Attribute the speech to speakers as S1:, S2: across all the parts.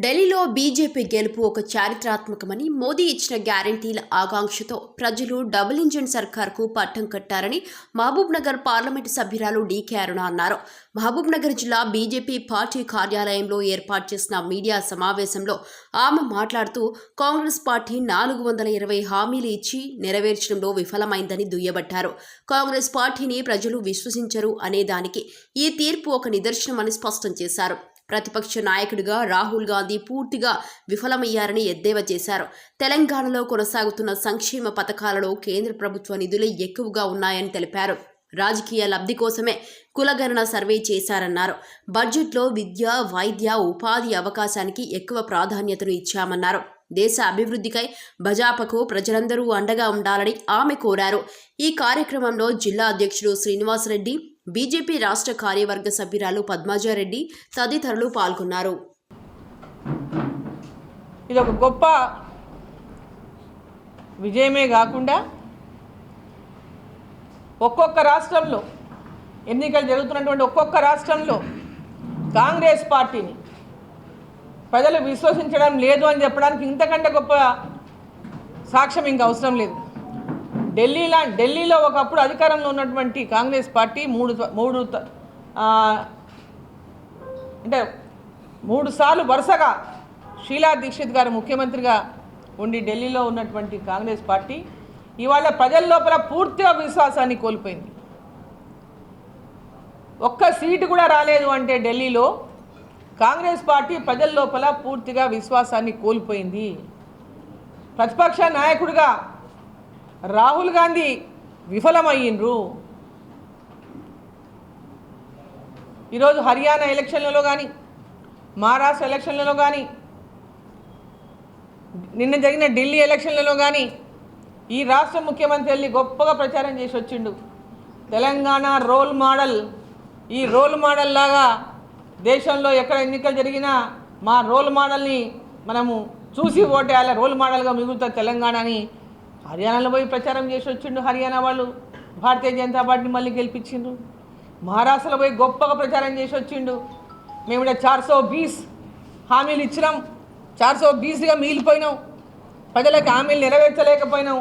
S1: ఢిల్లీలో బీజేపీ గెలుపు ఒక చారిత్రాత్మకమని, మోదీ ఇచ్చిన గ్యారంటీల ఆకాంక్షతో ప్రజలు డబుల్ ఇంజిన్ సర్కార్కు పట్టం కట్టారని మహబూబ్నగర్ పార్లమెంటు సభ్యురాలు డీకే అరుణ అన్నారు. మహబూబ్నగర్ జిల్లా బీజేపీ పార్టీ కార్యాలయంలో ఏర్పాటు చేసిన మీడియా సమావేశంలో ఆమె మాట్లాడుతూ, కాంగ్రెస్ పార్టీ 420 హామీలు ఇచ్చి నెరవేర్చడంలో విఫలమైందని దుయ్యబట్టారు. కాంగ్రెస్ పార్టీని ప్రజలు విశ్వసించరు అనేదానికి ఈ తీర్పు ఒక నిదర్శనమని స్పష్టం చేశారు. ప్రతిపక్ష నాయకుడిగా రాహుల్ గాంధీ పూర్తిగా విఫలమయ్యారని ఎద్దేవా చేశారు. తెలంగాణలో కొనసాగుతున్న సంక్షేమ పథకాలలో కేంద్ర ప్రభుత్వ నిధులే ఎక్కువగా ఉన్నాయని తెలిపారు. రాజకీయ లబ్ధి కోసమే కులగణన సర్వే చేశారన్నారు. బడ్జెట్లో విద్య, వైద్య, ఉపాధి అవకాశానికి ఎక్కువ ప్రాధాన్యతను ఇచ్చామన్నారు. దేశ అభివృద్ధికై భాజపాకు ప్రజలందరూ అండగా ఉండాలని ఆమె కోరారు. ఈ కార్యక్రమంలో జిల్లా అధ్యక్షుడు శ్రీనివాసరెడ్డి, బీజేపీ రాష్ట్ర కార్యవర్గ సభ్యురాలు పద్మజారెడ్డి తదితరులు పాల్గొన్నారు.
S2: ఇది ఒక గొప్ప విజయమే కాకుండా ఒక్కొక్క రాష్ట్రంలో ఎన్నికలు జరుగుతున్నటువంటి ఒక్కొక్క రాష్ట్రంలో కాంగ్రెస్ పార్టీని ప్రజలు విశ్వసించడం లేదు అని చెప్పడానికి ఇంతకంటే గొప్ప సాక్ష్యం ఇంక అవసరం లేదు. ఢిల్లీలో ఒకప్పుడు అధికారంలో ఉన్నటువంటి కాంగ్రెస్ పార్టీ మూడు సార్లు వరుసగా షీలా దీక్షిత్ గారు ముఖ్యమంత్రిగా ఉండి ఢిల్లీలో ఉన్నటువంటి కాంగ్రెస్ పార్టీ ఇవాళ ప్రజల లోపల పూర్తిగా విశ్వాసాన్ని కోల్పోయింది. ఒక్క సీటు కూడా రాలేదు అంటే ఢిల్లీలో కాంగ్రెస్ పార్టీ ప్రజల లోపల పూర్తిగా విశ్వాసాన్ని కోల్పోయింది. ప్రతిపక్ష నాయకుడిగా రాహుల్ గాంధీ విఫలమయ్యిండ్రు. ఈరోజు హర్యానా ఎలక్షన్లలో కానీ, మహారాష్ట్ర ఎలక్షన్లలో కానీ, నిన్న జరిగిన ఢిల్లీ ఎలక్షన్లలో కానీ ఈ రాష్ట్ర ముఖ్యమంత్రి వెళ్ళి గొప్పగా ప్రచారం చేసి వచ్చిండు. తెలంగాణ రోల్ మోడల్, ఈ రోల్ మోడల్ లాగా దేశంలో ఎక్కడ ఎన్నికలు జరిగినా మా రోల్ మోడల్ని మనము చూసి ఓటేయాలి, రోల్ మోడల్గా మిగులుతుంది తెలంగాణని హర్యానాలో పోయి ప్రచారం చేసి వచ్చిండు. హర్యానా వాళ్ళు భారతీయ జనతా పార్టీని మళ్ళీ గెలిపించిండ్రు. మహారాష్ట్రలో పోయి గొప్పగా ప్రచారం చేసి వచ్చిండు. మేము ఇక్కడ 420 హామీలు ఇచ్చినాం, 420గా మిగిలిపోయినాం, ప్రజలకు హామీలు నెరవేర్చలేకపోయినాం,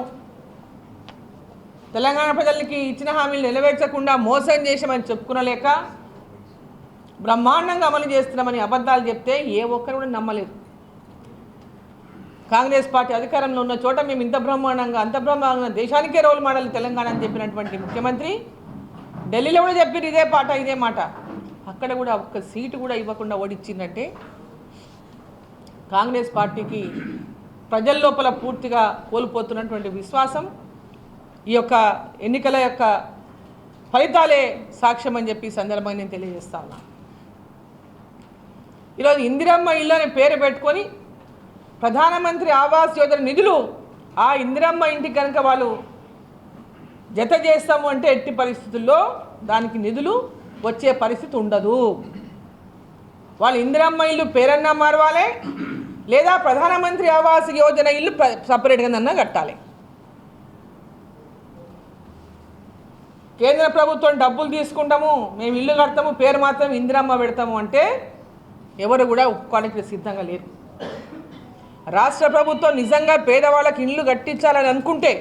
S2: తెలంగాణ ప్రజలకి ఇచ్చిన హామీలు నెరవేర్చకుండా మోసం చేసామని చెప్పుకునలేక బ్రహ్మాండంగా అమలు చేస్తున్నామని అబద్ధాలు చెప్తే ఏ ఒక్కరు కూడా నమ్మలేదు. కాంగ్రెస్ పార్టీ అధికారంలో ఉన్న చోట మేము ఇంత బ్రహ్మాండంగా అంత బ్రహ్మాండంగా దేశానికే రోల్ మోడల్ తెలంగాణ అని చెప్పినటువంటి ముఖ్యమంత్రి ఢిల్లీలో కూడా చెప్పారు ఇదే మాట. అక్కడ కూడా ఒక్క సీటు కూడా ఇవ్వకుండా ఓడించిందంటే కాంగ్రెస్ పార్టీకి ప్రజల లోపల పూర్తిగా కోల్పోతున్నటువంటి విశ్వాసం ఈ యొక్క ఎన్నికల యొక్క ఫలితాలే సాక్ష్యం అని చెప్పి సందర్భంగా నేను తెలియజేస్తా ఉన్నా. ఈరోజు ఇందిరమ్మ ఇల్లు అనే పేరు పెట్టుకొని ప్రధానమంత్రి ఆవాస్ యోజన నిధులు ఆ ఇందిరమ్మ ఇంటికి కనుక వాళ్ళు జత చేస్తాము అంటే ఎట్టి పరిస్థితుల్లో దానికి నిధులు వచ్చే పరిస్థితి ఉండదు. వాళ్ళు ఇందిరమ్మ ఇల్లు పేరన్నా మారవాలి, లేదా ప్రధానమంత్రి ఆవాస్ యోజన ఇల్లు సపరేట్గానన్నా కట్టాలి. కేంద్ర ప్రభుత్వం డబ్బులు తీసుకుంటాము, మేము ఇల్లు కడతాము, పేరు మాత్రం ఇందిరమ్మ పెడతాము అంటే ఎవరు కూడా ఒప్పుకోవడానికి సిద్ధంగా లేరు. రాష్ట్ర ప్రభుత్వం నిజంగా పేదవాళ్ళకి ఇల్లు కట్టించాలని అనుకుంటే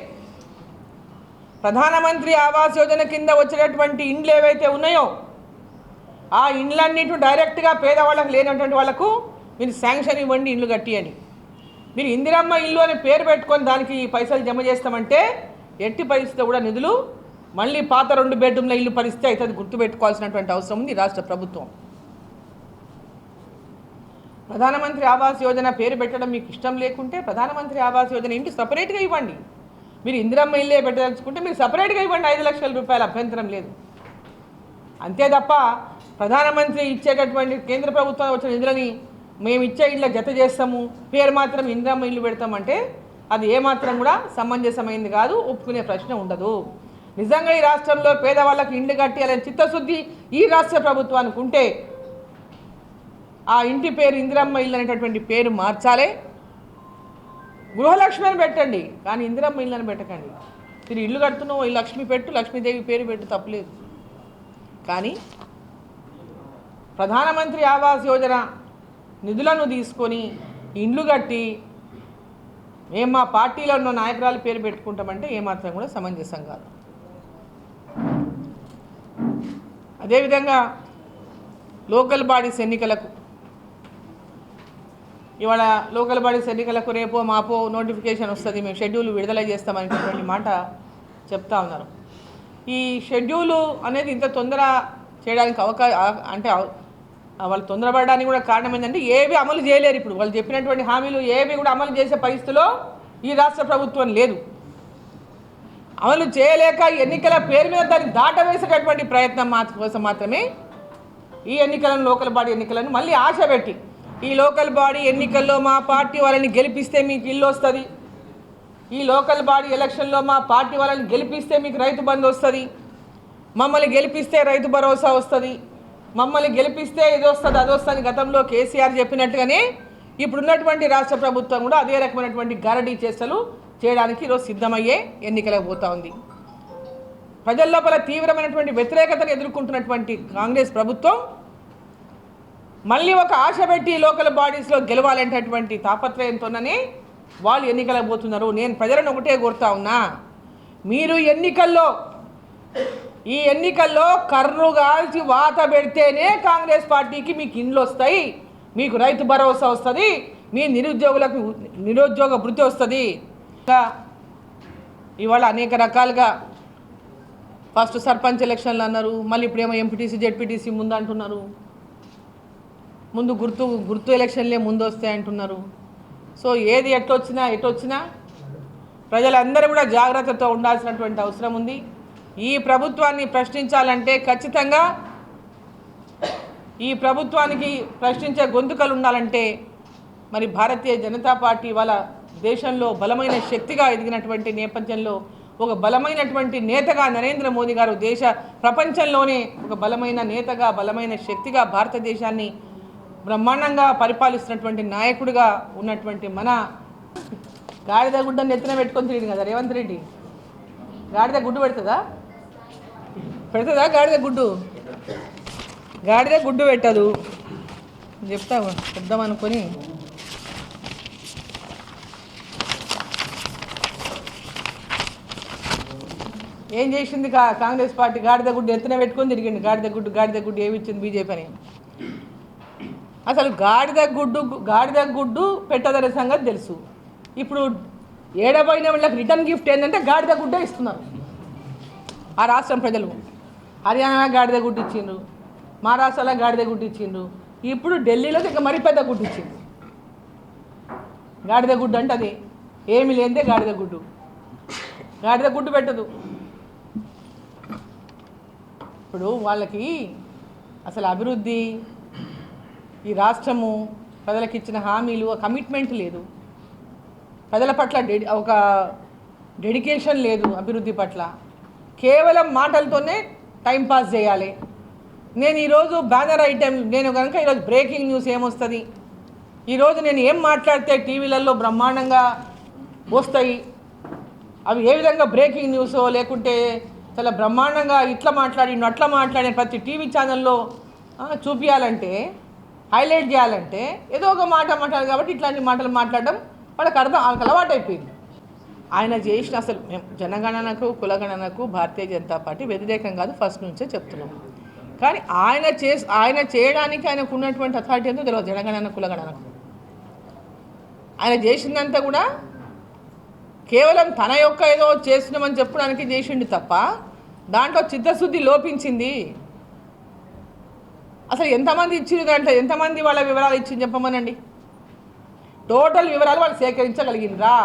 S2: ప్రధానమంత్రి ఆవాస్ యోజన కింద వచ్చేటటువంటి ఇండ్లు ఏవైతే ఉన్నాయో ఆ ఇండ్లన్నిటి డైరెక్ట్గా పేదవాళ్ళకి లేనటువంటి వాళ్ళకు మీరు శాంక్షన్ ఇవ్వండి, ఇల్లు కట్టియని. మీరు ఇందిరమ్మ ఇల్లు అని పేరు పెట్టుకొని దానికి పైసలు జమ చేస్తామంటే ఎట్టి పరిస్థితి కూడా నిధులు మళ్ళీ పాత 2 బెడ్రూమ్ల ఇల్లు పరిస్థితి అయితే అది గుర్తుపెట్టుకోవాల్సినటువంటి అవసరం ఉంది రాష్ట్ర ప్రభుత్వం. ప్రధానమంత్రి ఆవాస్ యోజన పేరు పెట్టడం మీకు ఇష్టం లేకుంటే ప్రధానమంత్రి ఆవాస్ యోజన ఇంటి సపరేట్గా ఇవ్వండి. మీరు ఇందిరమ్మ ఇల్లే పెట్టదలుచుకుంటే మీరు సపరేట్గా ఇవ్వండి, 5 లక్షల రూపాయలు అభ్యంతరం లేదు. అంతే తప్ప ప్రధానమంత్రి ఇచ్చేటటువంటి కేంద్ర ప్రభుత్వం వచ్చిన నిధులని మేము ఇచ్చే ఇళ్ళ జత చేస్తాము, పేరు మాత్రం ఇందిరమ్మ ఇల్లు పెడతామంటే అది ఏమాత్రం కూడా సమంజసమైంది కాదు, ఒప్పుకునే ప్రశ్న ఉండదు. నిజంగా ఈ రాష్ట్రంలో పేదవాళ్ళకి ఇండ్లు కట్టాలని చిత్తశుద్ధి ఈ రాష్ట్ర ప్రభుత్వానికి ఉంటే ఆ ఇంటి పేరు ఇందిరమ్మ ఇల్లు అనేటటువంటి పేరు మార్చాలి. గృహలక్ష్మి అని పెట్టండి, కానీ ఇందిరమ్మ ఇల్లు అని పెట్టకండి. మీరు ఇల్లు కడుతున్నావు, ఈ లక్ష్మి పెట్టు, లక్ష్మీదేవి పేరు పెట్టు, తప్పలేదు. కానీ ప్రధానమంత్రి ఆవాస్ యోజన నిధులను తీసుకొని ఇండ్లు కట్టి మేము మా పార్టీలో ఉన్న నాయకురాలు పేరు పెట్టుకుంటామంటే ఏమాత్రం కూడా సమంజసం కాదు. అదేవిధంగా లోకల్ బాడీస్ ఎన్నికలకు ఇవాళ లోకల్ బాడీస్ ఎన్నికలకు రేపో మాపో నోటిఫికేషన్ వస్తుంది, మేము షెడ్యూల్ విడుదల చేస్తామనేటువంటి మాట చెప్తా ఉన్నారు. ఈ షెడ్యూలు అనేది ఇంత తొందర చేయడానికి అంటే వాళ్ళు తొందరపడడానికి కూడా కారణం ఏంటంటే ఏవి అమలు చేయలేరు. ఇప్పుడు వాళ్ళు చెప్పినటువంటి హామీలు ఏవి కూడా అమలు చేసే పరిస్థితిలో ఈ రాష్ట్ర ప్రభుత్వం లేదు. అమలు చేయలేక ఎన్నికల పేరు మీద దాన్ని దాటవేసేటటువంటి ప్రయత్నం కోసం మాత్రమే ఈ ఎన్నికలను లోకల్ బాడీ ఎన్నికలను మళ్ళీ ఆశ పెట్టి ఈ లోకల్ బాడీ ఎన్నికల్లో మా పార్టీ వాళ్ళని గెలిపిస్తే మీకు ఇల్లు వస్తుంది, ఈ లోకల్ బాడీ ఎలక్షన్లో మా పార్టీ వాళ్ళని గెలిపిస్తే మీకు రైతు బంధు వస్తుంది, మమ్మల్ని గెలిపిస్తే రైతు భరోసా వస్తుంది, మమ్మల్ని గెలిపిస్తే ఇది వస్తుంది అది వస్తుంది గతంలో కేసీఆర్ చెప్పినట్టుగానే ఇప్పుడున్నటువంటి రాష్ట్ర ప్రభుత్వం కూడా అదే రకమైనటువంటి గారడీ చేష్టలు చేయడానికి ఈరోజు సిద్ధమయ్యే ఎన్నికలకు పోతా ఉంది. ప్రజల లోపల తీవ్రమైనటువంటి వ్యతిరేకతను ఎదుర్కొంటున్నటువంటి కాంగ్రెస్ ప్రభుత్వం మళ్ళీ ఒక ఆశ పెట్టి లోకల్ బాడీస్లో గెలవాలనేటటువంటి తాపత్రయంతోనే వాళ్ళు ఎన్నికలకు పోతున్నారు. నేను ప్రజలను ఒకటే కోరుతా ఉన్నా, మీరు ఈ ఎన్నికల్లో కర్రు కాల్చి వాత పెడితేనే కాంగ్రెస్ పార్టీకి మీకు ఇండ్లు వస్తాయి, మీకు రైతు భరోసా వస్తుంది, మీ నిరుద్యోగులకు నిరుద్యోగ భృతి వస్తుంది. ఇవాళ అనేక రకాలుగా ఫస్ట్ సర్పంచ్ ఎలక్షన్లు అన్నారు, మళ్ళీ ఇప్పుడేమో ఎంపీటీసీ జెడ్పీటీసీ ముందు అంటున్నారు, ముందు గుర్తు ఎలక్షన్లే ముందు వస్తాయి అంటున్నారు. సో ఏది ఎటొచ్చినా ప్రజలందరూ కూడా జాగ్రత్తతో ఉండాల్సినటువంటి అవసరం ఉంది. ఈ ప్రభుత్వాన్ని ప్రశ్నించాలంటే ఖచ్చితంగా ఈ ప్రభుత్వానికి ప్రశ్నించే గొంతుకలు ఉండాలంటే మరి భారతీయ జనతా పార్టీ వాళ్ళ దేశంలో బలమైన శక్తిగా ఎదిగినటువంటి నేపథ్యంలో ఒక బలమైనటువంటి నేతగా నరేంద్ర మోదీ గారు ప్రపంచంలోనే ఒక బలమైన నేతగా బలమైన శక్తిగా భారతదేశాన్ని బ్రహ్మాండంగా పరిపాలిస్తున్నటువంటి నాయకుడిగా ఉన్నటువంటి మన గాడిద గుడ్డని ఎత్తున పెట్టుకొని తిరిగింది కదా రేవంత్ రెడ్డి. గాడిద గుడ్డు పెడుతుందా గాడిద గుడ్డు పెట్టదు చెప్తా చెప్దామనుకొని ఏం చేసింది కాంగ్రెస్ పార్టీ? గాడిద గుడ్డు ఎత్తున పెట్టుకొని తిరిగింది. గాడిద గుడ్డు ఏమి ఇచ్చింది బీజేపీ అని? అసలు గాడిద గుడ్డు పెట్టదనే సంగతి తెలుసు. ఇప్పుడు ఏడబోయిన వాళ్ళకి రిటర్న్ గిఫ్ట్ ఏంటంటే గాడిద గుడ్డే ఇస్తున్నారు ఆ రాష్ట్రం ప్రజలు. హర్యానా గాడిద గుడ్డు ఇచ్చిండ్రు, మహారాష్ట్రలో గాడిద గుడ్డు ఇచ్చిండ్రు, ఇప్పుడు ఢిల్లీలో ఇంకా మరి పెద్ద గుడ్డు ఇచ్చిండ్రు. గాడిద గుడ్డు అంటే అది ఏమి లేనిదే గాడిద గుడ్డు పెట్టదు. ఇప్పుడు వాళ్ళకి అసలు అభివృద్ధి, ఈ రాష్ట్రము ప్రజలకు ఇచ్చిన హామీలు, కమిట్మెంట్ లేదు, ప్రజల పట్ల ఒక డెడికేషన్ లేదు అభివృద్ధి పట్ల. కేవలం మాటలతోనే టైంపాస్ చేయాలి. నేను ఈరోజు బ్యానర్ ఐటెం నేను కనుక ఈరోజు బ్రేకింగ్ న్యూస్ ఏమొస్తుంది, ఈరోజు నేను ఏం మాట్లాడితే టీవీలలో బ్రహ్మాండంగా వస్తాయి, అవి ఏ విధంగా బ్రేకింగ్ న్యూసో లేకుంటే చాలా బ్రహ్మాండంగా ఇట్లా మాట్లాడిన అట్లా మాట్లాడిన ప్రతి టీవీ ఛానల్లో చూపించాలంటే, హైలైట్ చేయాలంటే ఏదో ఒక మాట మాట్లాడాలి. కాబట్టి ఇట్లాంటి మాటలు మాట్లాడడం వాళ్ళకి అలవాటు అయిపోయింది. ఆయన చేసిన అసలు మేము జనగణనకు కులగణనకు భారతీయ జనతా పార్టీ వ్యతిరేకం కాదు, ఫస్ట్ నుంచే చెప్తున్నాం. కానీ ఆయన చేయడానికి ఆయనకు ఉన్నటువంటి అథారిటీ ఎంతో తెలియదు. జనగణన కులగణనకు ఆయన చేసిందంతా కూడా కేవలం తన యొక్క ఏదో చేస్తున్నామని చెప్పడానికి చేసిండు తప్ప దాంట్లో చిత్తశుద్ధి లోపించింది. అసలు ఎంతమంది ఇచ్చింది, దాంట్లో ఎంతమంది వాళ్ళ వివరాలు ఇచ్చింది చెప్పమనండి. టోటల్ వివరాలు వాళ్ళు సేకరించగలిగినరా?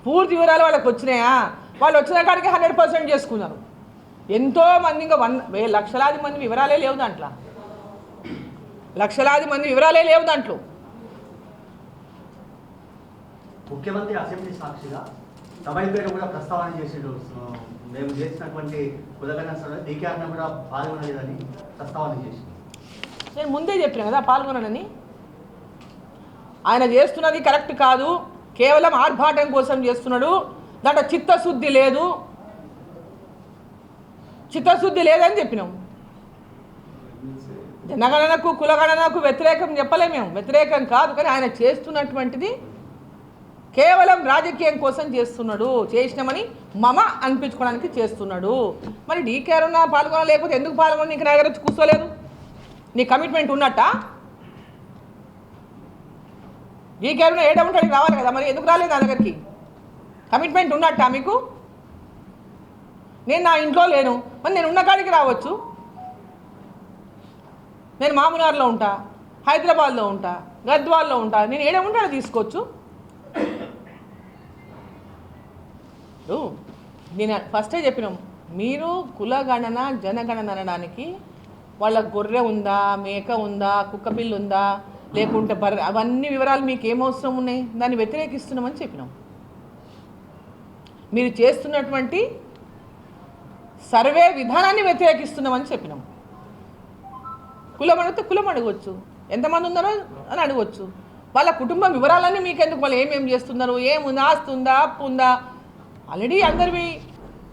S2: పూర్తి వివరాలు వాళ్ళకి వచ్చినాయా? వాళ్ళు వచ్చిన కాడికి 100% చేసుకున్నారు. ఎంతోమంది ఇంకా లక్షలాది మంది వివరాలే లేవు దాంట్లో.
S3: ముఖ్యమంత్రి అసెంబ్లీ సాక్షిగా తమిళ పేరు కూడా ప్రస్తావన చేసిండు. మేము చేసినటువంటి కులగణన డీకేఆర్ని కూడా పాల్గొనలేదని ప్రస్తావన చేసి
S2: నేను ముందే చెప్పాను కదా పాల్గొనని. ఆయన చేస్తున్నది కరెక్ట్ కాదు, కేవలం ఆర్భాటం కోసం చేస్తున్నాడు, దాంట్లో చిత్తశుద్ధి లేదని చెప్పినాం. జనగణనకు కులగణనకు వ్యతిరేకం చెప్పలేము మేము, వ్యతిరేకం కాదు. కానీ ఆయన చేస్తున్నటువంటిది కేవలం రాజకీయం కోసం చేస్తున్నాడు, చేసినామని మమ అనిపించుకోవడానికి చేస్తున్నాడు. మరి డీకే అరుణ పాల్గొన లేకపోతే ఎందుకు పాల్గొని నీకు నా దగ్గర వచ్చి కూర్చోలేదు? నీ కమిట్మెంట్ ఉన్నట్టా? డీకే అరుణ ఏడమంటాడికి రావాలి కదా, మరి ఎందుకు రాలేదు నా దగ్గరికి? కమిట్మెంట్ ఉన్నట్టా మీకు? నేను నా ఇంట్లో లేను, మరి నేను ఉన్న కాడికి రావచ్చు. నేను మామూనార్లో ఉంటా, హైదరాబాద్లో ఉంటా, గద్వాల్లో ఉంటా, నేను ఏడమంటాడో తీసుకోవచ్చు. నేను ఫస్టే చెప్పినాం, మీరు కులగణన జనగణన అనడానికి వాళ్ళ గొర్రె ఉందా, మేక ఉందా, కుక్క పిల్లు ఉందా, లేకుంటే బర్రె, అవన్నీ వివరాలు మీకు ఏమవసరం ఉన్నాయి? దాన్ని వ్యతిరేకిస్తున్నామని చెప్పినాం. మీరు చేస్తున్నటువంటి సర్వే విధానాన్ని వ్యతిరేకిస్తున్నామని చెప్పినాం. కులం అడిగితే కులం అడగవచ్చు, ఎంతమంది ఉన్నారో అని అడగవచ్చు. వాళ్ళ కుటుంబం వివరాలన్నీ మీకెందుకు? వాళ్ళు ఏమేమి చేస్తున్నారు, ఏముందా, ఆస్తి ఉందా, అప్పు ఉందా? ఆల్రెడీ అందరివి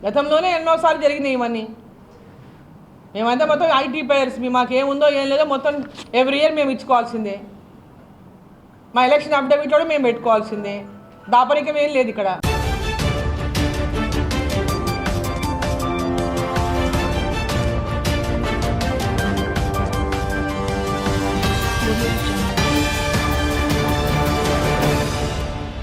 S2: గతంలోనే ఎన్నోసార్లు జరిగినాయి ఇవన్నీ. మేమంతా మొత్తం ఐటీ పేయర్స్, మాకేముందో ఏం లేదో మొత్తం ఎవ్రీ ఇయర్ మేము ఇచ్చుకోవాల్సిందే. మా ఎలక్షన్ అఫిడవిట్లో మేము పెట్టుకోవాల్సిందే. దాపరికం ఏం లేదు ఇక్కడ.